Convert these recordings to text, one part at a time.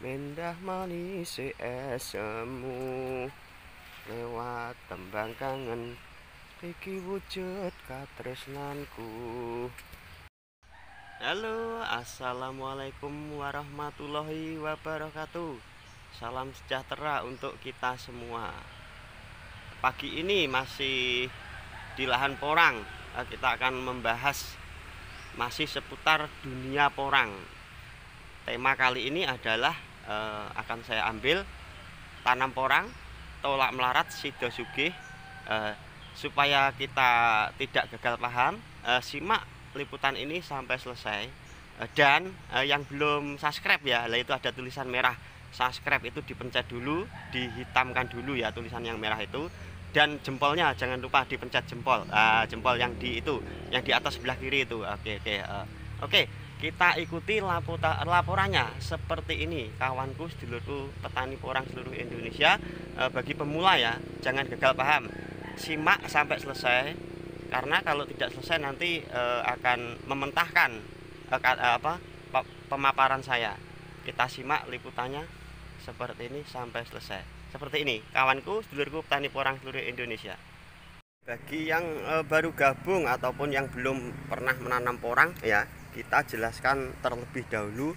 Mendah manis esemu lewat tembang kangen iki wujud katresnanku. Halo, assalamualaikum warahmatullahi wabarakatuh. Salam sejahtera untuk kita semua. Pagi ini masih di lahan porang. Kita akan membahas masih seputar dunia porang. Tema kali ini adalah akan saya ambil tanam porang, tolak melarat, sido sugih. Supaya kita tidak gagal paham, simak liputan ini sampai selesai. Dan yang belum subscribe ya, lah itu ada tulisan merah subscribe, itu dipencet dulu, dihitamkan dulu ya tulisan yang merah itu. Dan jempolnya jangan lupa dipencet jempol, jempol yang di itu, yang di atas sebelah kiri itu. Oke, kita ikuti laporannya seperti ini, kawanku, sedulurku petani porang seluruh Indonesia. Bagi pemula ya, jangan gagal paham, simak sampai selesai, karena kalau tidak selesai nanti akan mementahkan pemaparan saya. Kita simak liputannya seperti ini sampai selesai. Seperti ini, kawanku, sedulurku petani porang seluruh Indonesia. Bagi yang baru gabung ataupun yang belum pernah menanam porang ya, kita jelaskan terlebih dahulu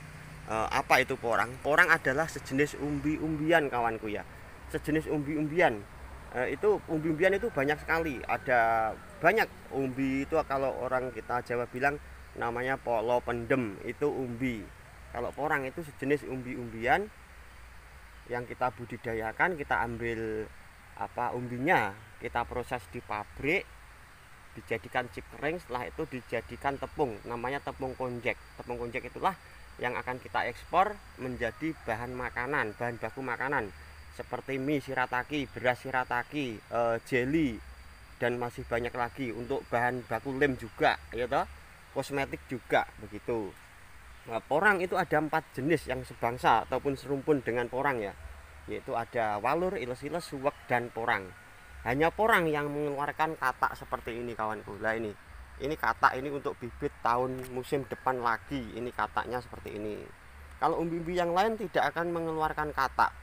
apa itu porang. Porang adalah sejenis umbi-umbian, kawanku ya. Sejenis umbi-umbian. Itu umbi-umbian itu banyak sekali. Ada banyak umbi itu, kalau orang kita Jawa bilang namanya polo pendem, itu umbi. Kalau porang itu sejenis umbi-umbian yang kita budidayakan. Kita ambil umbinya, kita proses di pabrik, dijadikan chip kering, setelah itu dijadikan tepung, namanya tepung konjek. Tepung konjek itulah yang akan kita ekspor menjadi bahan makanan, bahan baku makanan seperti mie shirataki, beras shirataki, jelly, dan masih banyak lagi. Untuk bahan baku lem juga ya toh, kosmetik juga begitu. Nah, porang itu ada 4 jenis yang sebangsa ataupun serumpun dengan porang ya, yaitu ada walur, iles-iles, suwek, dan porang. Hanya porang yang mengeluarkan katak seperti ini, kawanku. Lah ini katak ini untuk bibit tahun musim depan lagi. Ini kataknya seperti ini. Kalau umbi-umbi yang lain tidak akan mengeluarkan katak,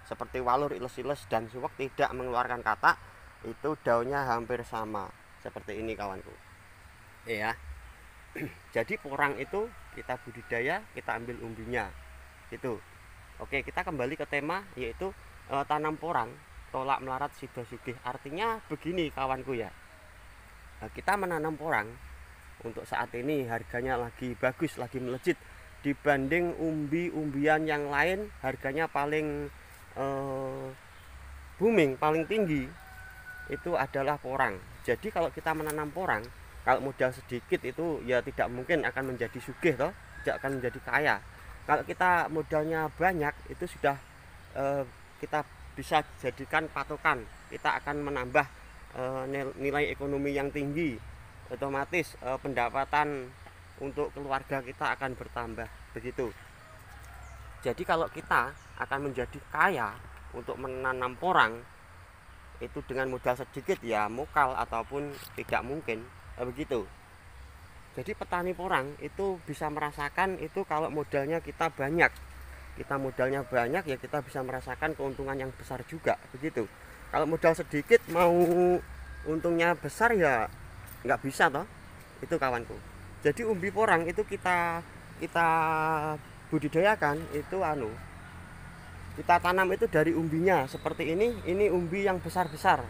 seperti walur, iles-iles, dan suwek tidak mengeluarkan katak. Itu daunnya hampir sama seperti ini, kawanku. Ya. Jadi porang itu kita budidaya, kita ambil umbinya gitu. Oke, kita kembali ke tema, yaitu tanam porang, tolak melarat, sido sugih. Artinya begini, kawanku ya. Kita menanam porang untuk saat ini harganya lagi bagus, lagi melejit dibanding umbi-umbian yang lain. Harganya paling booming, paling tinggi itu adalah porang. Jadi kalau kita menanam porang, kalau modal sedikit itu ya tidak mungkin akan menjadi sugih toh, tidak akan menjadi kaya. Kalau kita modalnya banyak, itu sudah kita bisa jadikan patokan. Kita akan menambah nilai ekonomi yang tinggi. Otomatis pendapatan untuk keluarga kita akan bertambah begitu. Jadi kalau kita akan menjadi kaya untuk menanam porang itu dengan modal sedikit, ya mokal ataupun tidak mungkin begitu. Jadi petani porang itu bisa merasakan itu kalau modalnya kita banyak. Kita modalnya banyak ya, kita bisa merasakan keuntungan yang besar juga begitu. Kalau modal sedikit mau untungnya besar ya nggak bisa toh. Itu, kawanku. Jadi umbi porang itu kita budidayakan itu kita tanam itu dari umbinya seperti ini. Ini umbi yang besar-besar.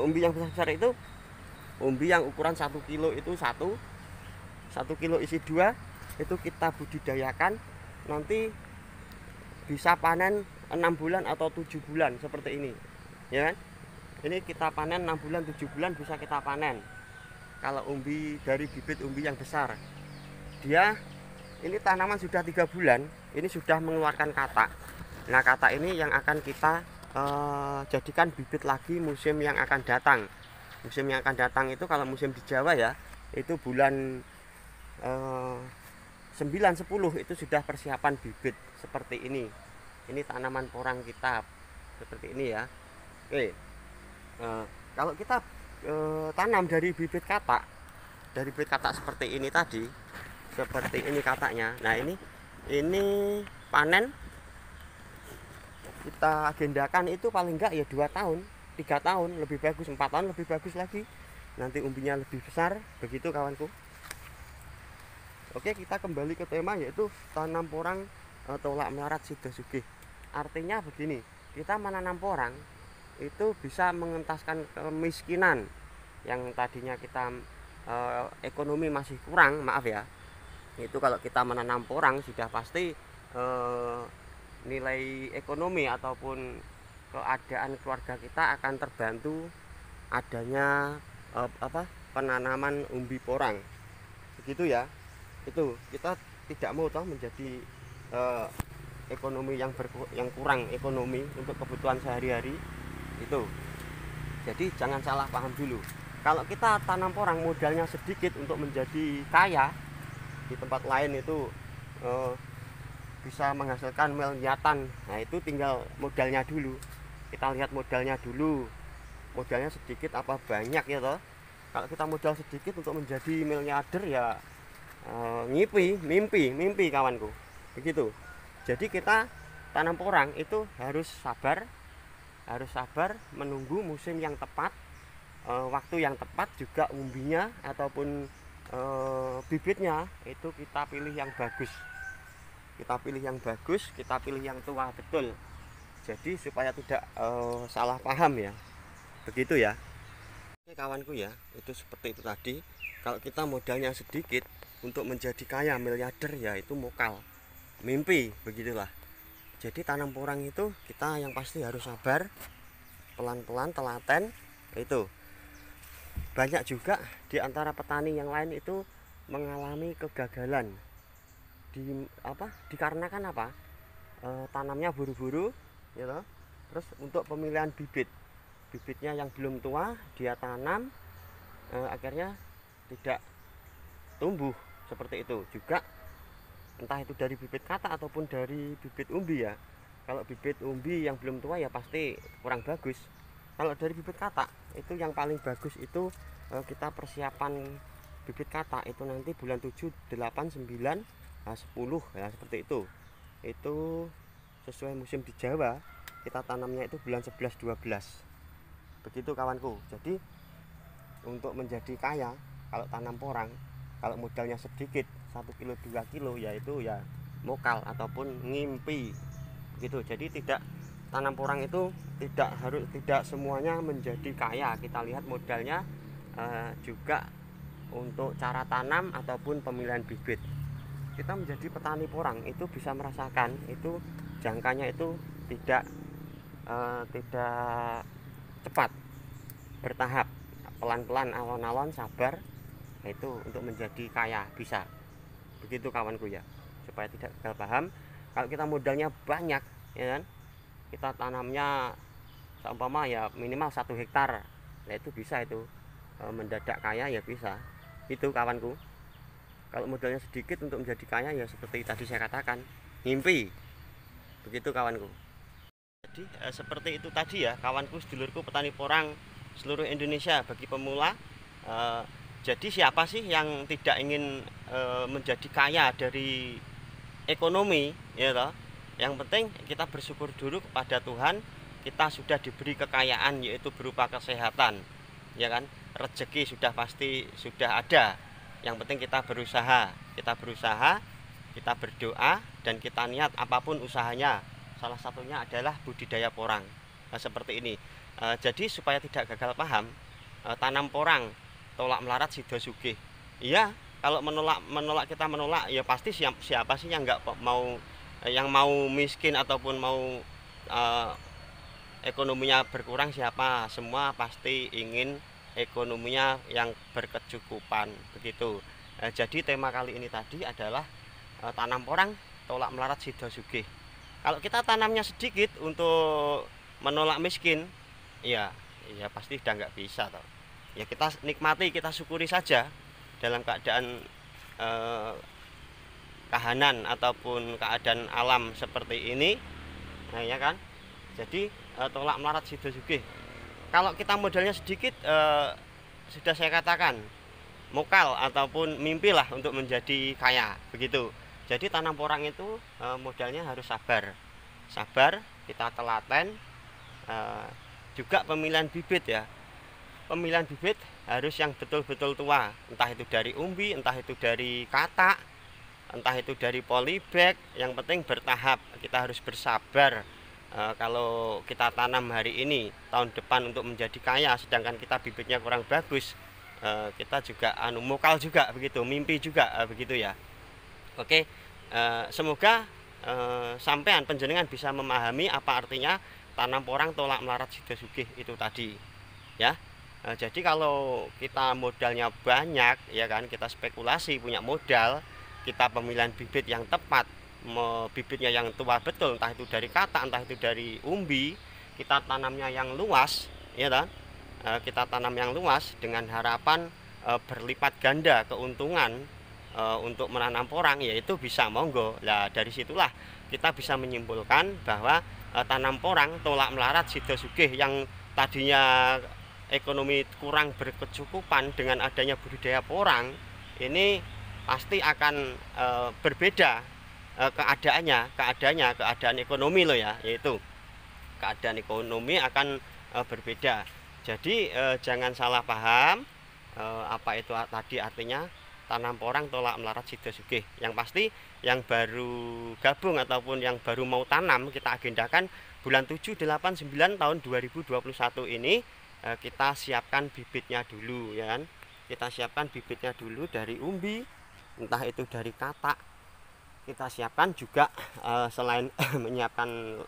Umbi yang besar-besar itu umbi yang ukuran 1 kilo, itu 1 kilo isi 2, itu kita budidayakan. Nanti bisa panen 6 bulan atau 7 bulan seperti ini ya kan. Ini kita panen 6 bulan 7 bulan bisa kita panen. Kalau umbi dari bibit umbi yang besar, dia ini tanaman sudah 3 bulan ini sudah mengeluarkan katak. Nah, katak ini yang akan kita jadikan bibit lagi musim yang akan datang. Musim yang akan datang itu kalau musim di Jawa ya, itu bulan 9-10 itu sudah persiapan bibit seperti ini. Ini tanaman porang kita seperti ini ya. Oke, kalau kita tanam dari bibit katak, seperti ini tadi, seperti ini kataknya. Nah ini panen kita agendakan itu paling enggak ya 2 tahun, 3 tahun lebih bagus, 4 tahun lebih bagus lagi, nanti umbinya lebih besar. Begitu kawanku. Oke, kita kembali ke tema, yaitu tanam porang tolak melarat sido sugih. Artinya begini, kita menanam porang itu bisa mengentaskan kemiskinan yang tadinya kita ekonomi masih kurang, maaf ya. Itu kalau kita menanam porang sudah pasti nilai ekonomi ataupun keadaan keluarga kita akan terbantu adanya penanaman umbi porang. Begitu ya. Itu kita tidak mau toh menjadi ekonomi yang kurang ekonomi untuk kebutuhan sehari-hari itu. Jadi jangan salah paham dulu. Kalau kita tanam porang modalnya sedikit untuk menjadi kaya, di tempat lain itu bisa menghasilkan miliaran. Nah, itu tinggal modalnya dulu. Kita lihat modalnya dulu. Modalnya sedikit apa banyak ya toh. Kalau kita modal sedikit untuk menjadi miliarder ya mimpi kawanku. Begitu. Jadi kita tanam porang itu harus sabar menunggu musim yang tepat, waktu yang tepat, juga umbinya ataupun bibitnya itu kita pilih yang bagus. Kita pilih yang tua betul. Jadi supaya tidak salah paham ya. Begitu ya. Oke kawanku ya, itu seperti itu tadi. Kalau kita modalnya sedikit untuk menjadi kaya miliarder ya itu mokal. Mimpi, begitulah. Jadi tanam porang itu kita yang pasti harus sabar, pelan-pelan, telaten. Itu banyak juga di antara petani yang lain itu mengalami kegagalan dikarenakan apa? Tanamnya buru-buru gitu. Terus untuk pemilihan bibitnya yang belum tua dia tanam, akhirnya tidak tumbuh seperti itu juga. Entah itu dari bibit kata ataupun dari bibit umbi ya. Kalau bibit umbi yang belum tua ya pasti kurang bagus. Kalau dari bibit kata itu yang paling bagus itu kita persiapan bibit kata itu nanti bulan 7, 8, 9, 10 ya seperti itu. Itu sesuai musim di Jawa, kita tanamnya itu bulan 11, 12. Begitu kawanku. Jadi untuk menjadi kaya kalau tanam porang, kalau modalnya sedikit 1 kilo 2 kilo ya itu ya mokal ataupun ngimpi gitu. Jadi tidak, tanam porang itu tidak semuanya menjadi kaya. Kita lihat modalnya juga untuk cara tanam ataupun pemilihan bibit. Kita menjadi petani porang itu bisa merasakan itu jangkanya itu tidak cepat, bertahap, pelan-pelan, alon-alon, sabar. Nah, itu untuk menjadi kaya bisa. Begitu kawanku ya, supaya tidak gagal paham. Kalau kita modalnya banyak ya kan, kita tanamnya seumpama ya minimal 1 hektar, nah itu bisa itu mendadak kaya ya bisa. Itu kawanku. Kalau modalnya sedikit untuk menjadi kaya ya seperti tadi saya katakan, mimpi. Begitu kawanku. Jadi seperti itu tadi ya kawanku, sedulurku petani porang seluruh Indonesia bagi pemula. Jadi siapa sih yang tidak ingin menjadi kaya dari ekonomi ya toh? Yang penting kita bersyukur dulu kepada Tuhan, kita sudah diberi kekayaan yaitu berupa kesehatan ya kan. Rezeki sudah pasti sudah ada. Yang penting kita berusaha, kita berdoa, dan kita niat apapun usahanya. Salah satunya adalah budidaya porang. Nah, seperti ini. Jadi supaya tidak gagal paham, tanam porang tolak melarat sido sugih. Iya, kalau kita menolak ya pasti siapa sih yang nggak mau, yang mau miskin ataupun mau ekonominya berkurang, siapa? Semua pasti ingin ekonominya yang berkecukupan begitu. Jadi tema kali ini tadi adalah tanam porang tolak melarat sido sugih. Kalau kita tanamnya sedikit untuk menolak miskin, ya pasti udah nggak bisa toh. Ya kita nikmati, kita syukuri saja dalam keadaan kahanan ataupun keadaan alam seperti ini. Nah ya kan. Jadi tolak melarat sido sugih. Kalau kita modalnya sedikit, sudah saya katakan mokal ataupun mimpilah untuk menjadi kaya begitu. Jadi tanam porang itu modalnya harus sabar, kita telaten. Juga pemilihan bibit ya, pemilihan bibit harus yang betul-betul tua, entah itu dari umbi, entah itu dari katak, entah itu dari polybag. Yang penting bertahap, kita harus bersabar. Kalau kita tanam hari ini, tahun depan untuk menjadi kaya, sedangkan kita bibitnya kurang bagus, kita juga mokal juga begitu, mimpi juga begitu ya. Oke, semoga sampean panjenengan bisa memahami apa artinya tanam porang tolak melarat sida sugih itu tadi ya. Jadi kalau kita modalnya banyak ya kan, kita spekulasi punya modal, kita pemilihan bibit yang tepat, bibitnya yang tua betul, entah itu dari katak, entah itu dari umbi, kita tanamnya yang luas ya kan. Kita tanam yang luas dengan harapan berlipat ganda keuntungan untuk menanam porang, yaitu bisa monggo. Nah dari situlah kita bisa menyimpulkan bahwa tanam porang tolak melarat sida sugih yang tadinya ekonomi kurang berkecukupan, dengan adanya budidaya porang ini pasti akan berbeda keadaan ekonomi loh ya, yaitu keadaan ekonomi akan berbeda. Jadi jangan salah paham apa itu tadi artinya tanam porang tolak melarat sida sugih. Yang pasti yang baru gabung ataupun yang baru mau tanam, kita agendakan bulan 7, 8, 9 tahun 2021 ini kita siapkan bibitnya dulu ya kan. Kita siapkan bibitnya dulu dari umbi, entah itu dari katak. Kita siapkan juga selain menyiapkan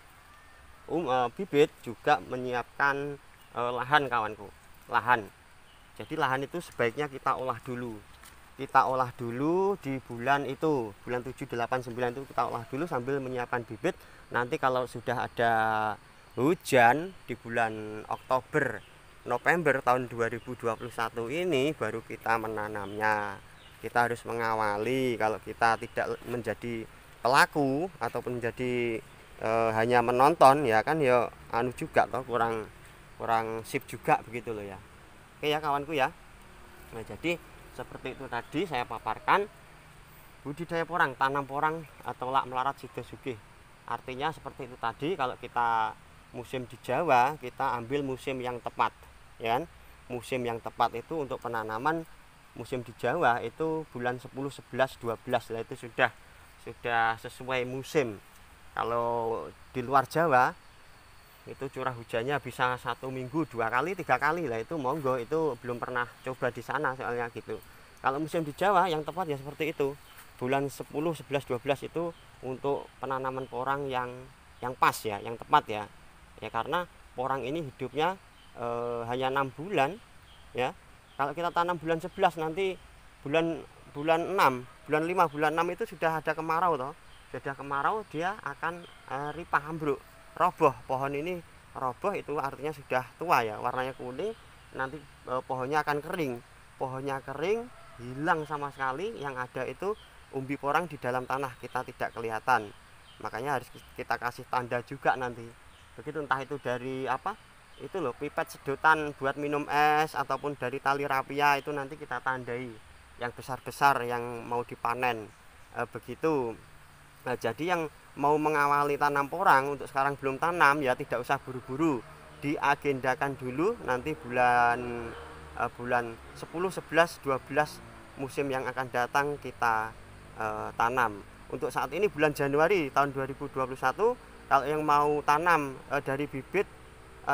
bibit, juga menyiapkan lahan kawanku, lahan. Jadi lahan itu sebaiknya kita olah dulu. Kita olah dulu di bulan itu, bulan 7, 8, 9 itu kita olah dulu sambil menyiapkan bibit. Nanti kalau sudah ada hujan di bulan Oktober, November tahun 2021 ini baru kita menanamnya. Kita harus mengawali. Kalau kita tidak menjadi pelaku ataupun menjadi hanya menonton ya kan, ya anu juga toh, kurang sip juga begitu loh ya. Oke ya kawanku ya. Nah jadi seperti itu tadi saya paparkan budidaya porang, tanam porang atau tolak melarat sida sugih. Artinya seperti itu tadi, kalau kita musim di Jawa, kita ambil musim yang tepat ya kan. Musim yang tepat itu untuk penanaman musim di Jawa itu bulan 10, 11, 12 lah, itu sudah sesuai musim. Kalau di luar Jawa itu curah hujannya bisa 1 minggu 2 kali 3 kali lah, itu monggo, itu belum pernah coba di sana soalnya gitu. Kalau musim di Jawa yang tepat ya seperti itu, bulan 10, 11, 12 itu untuk penanaman porang yang pas ya, yang tepat ya. Ya karena porang ini hidupnya hanya 6 bulan ya. Kalau kita tanam bulan 11, nanti bulan 6, bulan 5, bulan 6 itu sudah ada kemarau toh. Sudah kemarau, dia akan ripah, ambruk, roboh. Pohon ini roboh, itu artinya sudah tua ya, warnanya kuning. Nanti pohonnya akan kering. Pohonnya kering, hilang sama sekali. Yang ada itu umbi porang di dalam tanah, kita tidak kelihatan. Makanya harus kita kasih tanda juga nanti. Begitu, entah itu dari apa, itu loh, pipet sedotan buat minum es, ataupun dari tali rapia, itu nanti kita tandai yang besar-besar yang mau dipanen begitu. Nah jadi yang mau mengawali tanam porang, untuk sekarang belum tanam ya tidak usah buru-buru, diagendakan dulu nanti bulan 10, 11, 12 musim yang akan datang kita tanam. Untuk saat ini bulan Januari tahun 2021, kalau yang mau tanam dari bibit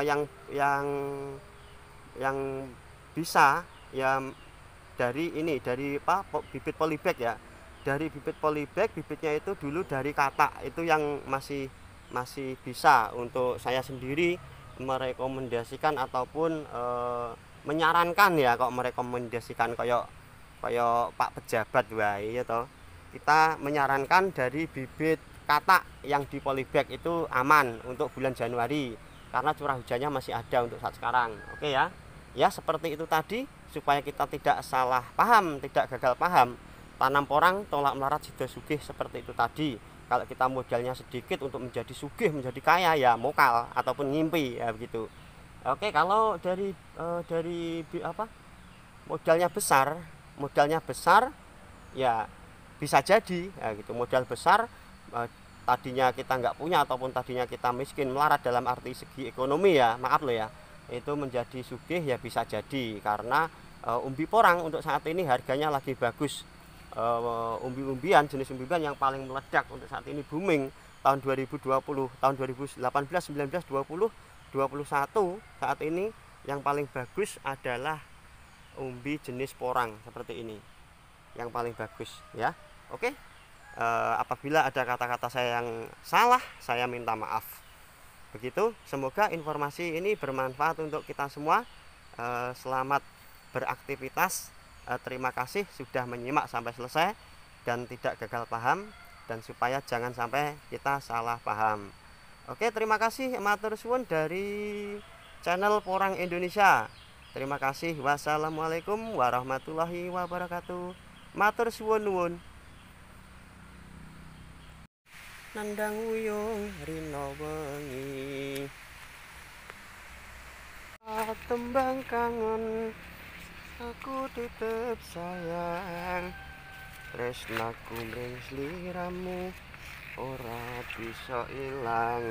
yang bisa ya, dari bibit polybag ya. Dari bibit polybag, bibitnya itu dulu dari katak, itu yang masih bisa. Untuk saya sendiri merekomendasikan ataupun menyarankan ya, kok merekomendasikan kayak Pak pejabat wae ya toh. Kita menyarankan dari bibit katak yang di polybag itu aman untuk bulan Januari, karena curah hujannya masih ada untuk saat sekarang. Oke ya. Ya seperti itu tadi, supaya kita tidak salah paham, tidak gagal paham. Tanam porang tolak melarat sida sugih seperti itu tadi. Kalau kita modalnya sedikit untuk menjadi sugih, menjadi kaya, ya mokal ataupun ngimpi ya begitu. Oke, kalau dari modalnya besar ya bisa jadi ya gitu. Modal besar tadinya kita nggak punya ataupun tadinya kita miskin, melarat dalam arti segi ekonomi ya, maaf loh ya, itu menjadi sugih ya bisa jadi karena umbi porang untuk saat ini harganya lagi bagus. Umbi-umbian, jenis umbi-umbian yang paling meledak untuk saat ini booming tahun 2020, tahun 2018, 19, 20, 21 saat ini yang paling bagus adalah umbi jenis porang seperti ini, yang paling bagus ya. Oke. Apabila ada kata-kata saya yang salah, saya minta maaf. Begitu, semoga informasi ini bermanfaat untuk kita semua. Selamat beraktivitas. Terima kasih sudah menyimak sampai selesai dan tidak gagal paham, dan supaya jangan sampai kita salah paham. Oke, terima kasih matur suwun dari channel Porang Indonesia. Terima kasih. Wassalamualaikum warahmatullahi wabarakatuh. Matur suwun nuwun. Nandang uyung rino wengi, tembang kangen aku titip sayang, tresnaku mring sliramu ora bisa ilang.